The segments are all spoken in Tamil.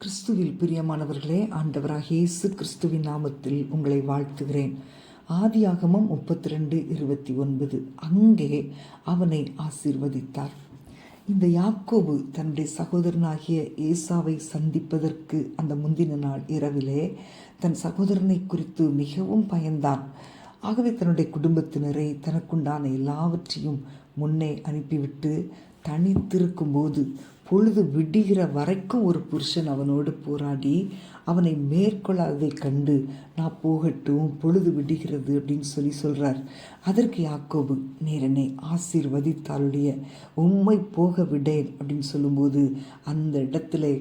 கிறிஸ்துவில் பிரியமானவர்களே, ஆண்டவராகிய இயேசு கிறிஸ்துவின் நாமத்தில் உங்களை வாழ்த்துகிறேன். ஆதியாகமம் 32:29. அங்கே அவனை ஆசீர்வதித்தார். இந்த யாக்கோபு தன்னுடைய சகோதரனாகிய ஏசாவை சந்திப்பதற்கு அந்த முந்தின நாள் இரவிலே தன் சகோதரனை குறித்து மிகவும் பயந்தான். ஆகவே தன்னுடைய குடும்பத்தினரை தனக்குண்டான எல்லாவற்றையும் முன்னே அனுப்பிவிட்டு தனித்திருக்கும்போது பொழுது விடுகிற வரைக்கும் ஒரு புருஷன் அவனோடு போராடி அவனை மேற்கொள்ளாததை கண்டு, நான் போகட்டும், பொழுது விடுகிறது அப்படின்னு சொல்கிறார். அதற்கு யாக்கோபு, நீர் என்னை ஆசீர்வதித்தாலுடைய உம்மை போக விடேன் அப்படின்னு சொல்லும்போது அந்த இடத்துல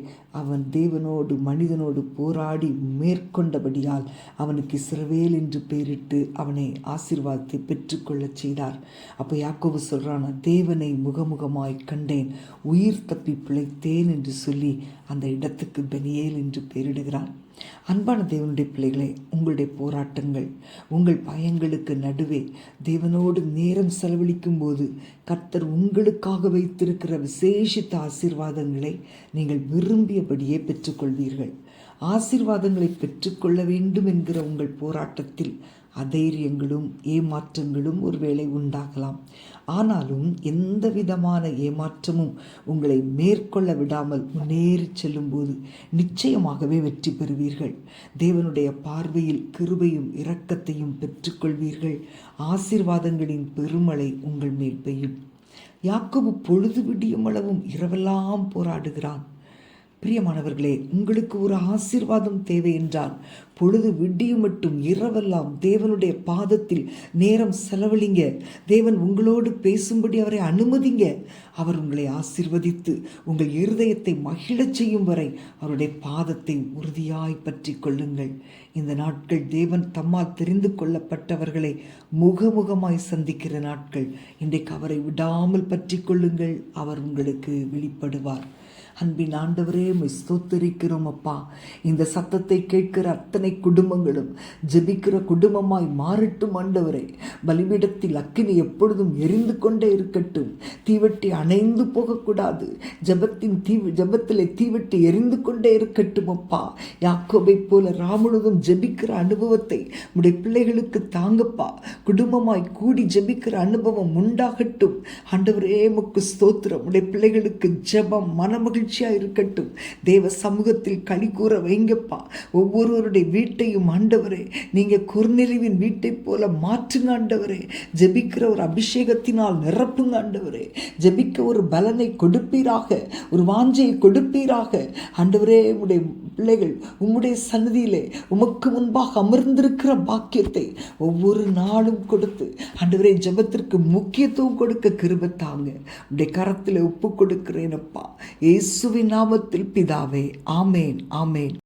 அவன் தேவனோடு மனிதனோடு போராடி மேற்கொண்டபடியால் அவனுக்கு இஸ்ரவேல் என்று பெயரிட்டு அவனை ஆசீர்வாதத்தை பெற்றுக்கொள்ள செய்தார். அப்போ யாக்கோபு சொல்கிறான், தேவனை முகமுகமாய் கண்டேன், உயிர் தப்பி பிழைத்தேன் என்று சொல்லி அந்த இடத்துக்கு பெனியேல் என்று பெயரிடுகிறான். அன்பான தேவனுடைய பிள்ளைகளே, உங்களுடைய போராட்டங்கள், உங்கள் பயங்களுக்கு நடுவே தேவனோடு நேரம் செலவழிக்கும் போது கர்த்தர் உங்களுக்காக வைத்திருக்கிற விசேஷித்த ஆசீர்வாதங்களை நீங்கள் விரும்பியபடியே பெற்றுக்கொள்வீர்கள். ஆசீர்வாதங்களை பெற்றுக்கொள்ள வேண்டும் என்கிற உங்கள் போராட்டத்தில் அதைரியங்களும் ஏமாற்றங்களும் ஒருவேளை உண்டாகலாம். ஆனாலும் எந்த விதமான ஏமாற்றமும் உங்களை மேற்கொள்ள விடாமல் முன்னேறி செல்லும்போது நிச்சயமாகவே வெற்றி பெறுவீர்கள். தேவனுடைய பார்வையில் கிருபையும் இரக்கத்தையும் பெற்றுக்கொள்வீர்கள். ஆசீர்வாதங்களின் பெருமழை உங்கள் மேல் பெய்யும். யாக்கோபு பொழுது விடியும் அளவும் இரவெல்லாம் போராடுகிறான். பிரியமானவர்களே, உங்களுக்கு ஒரு ஆசீர்வாதம் தேவை என்றால் பொழுது விடியும் மட்டும் இரவெல்லாம் தேவனுடைய பாதத்தில் நேரம் செலவழிங்க. தேவன் உங்களோடு பேசும்படி அவரை அனுமதிங்க. அவர் உங்களை ஆசீர்வதித்து உங்கள் இருதயத்தை மகிழச் செய்யும் வரை அவருடைய பாதத்தை உறுதியாய் பற்றி கொள்ளுங்கள். இந்த நாட்கள் தேவன் தம்மால் தெரிந்து கொள்ளப்பட்டவர்களை முகமுகமாய் சந்திக்கிற நாட்கள். இன்றைக்கு அவரை விடாமல் பற்றி கொள்ளுங்கள். அவர் உங்களுக்கு வெளிப்படுவார். அன்பின் ஆண்டவரே, ஸ்தோத்தரிக்கிறோம் அப்பா. இந்த சத்தத்தை கேட்கிற அத்தனை குடும்பங்களும் ஜெபிக்கிற குடும்பமாய் மாறட்டும் ஆண்டவரே. பலிபீடத்தில் அக்கினி எப்பொழுதும் எரிந்து கொண்டே இருக்கட்டும். தீவெட்டி அணைந்து போகக்கூடாது. ஜெபத்திலே தீவெட்டி எரிந்து கொண்டே இருக்கட்டும் அப்பா. யாக்கோபை போல ராமுழுதும் ஜெபிக்கிற அனுபவத்தை உடைய பிள்ளைகளுக்கு தாங்கப்பா. குடும்பமாய் கூடி ஜெபிக்கிற அனுபவம் உண்டாகட்டும் ஆண்டவரே. உமக்கு ஸ்தோத்திரம். உடைய பிள்ளைகளுக்கு ஜெபம் மனமகிழ்ச்சியா இருக்கட்டும். தேவ சமூகத்தில் களி கூற வைங்கப்பா. ஒவ்வொருவருடைய வீட்டையும் ஆண்டவரே நீங்க கொர்நேலியுவின் வீட்டை போல மாற்றுங்க ஆண்டவரே. ஜெபிக்கிற ஒரு அபிஷேகத்தினால் நிரப்புங்க ஆண்டவரே. ஜெபிக்க ஒரு பலனை கொடுப்பீராக, ஒரு வாஞ்சையை கொடுப்பீராக ஆண்டவரே. உம்முடைய பிள்ளைகள் உம்முடைய சன்னதியிலே உமக்கு முன்பாக அமர்ந்திருக்கிற பாக்கியத்தை ஒவ்வொரு நாளும் கொடுத்து ஆண்டவரே ஜெபத்திற்கு முக்கியத்துவம் கொடுக்க கிருபை தாங்க. உடைய கரத்தில் ஒப்பு கொடுக்கிறேனப்பா, இயேசுவின் நாமத்தில் பிதாவே. ஆமேன், ஆமேன்.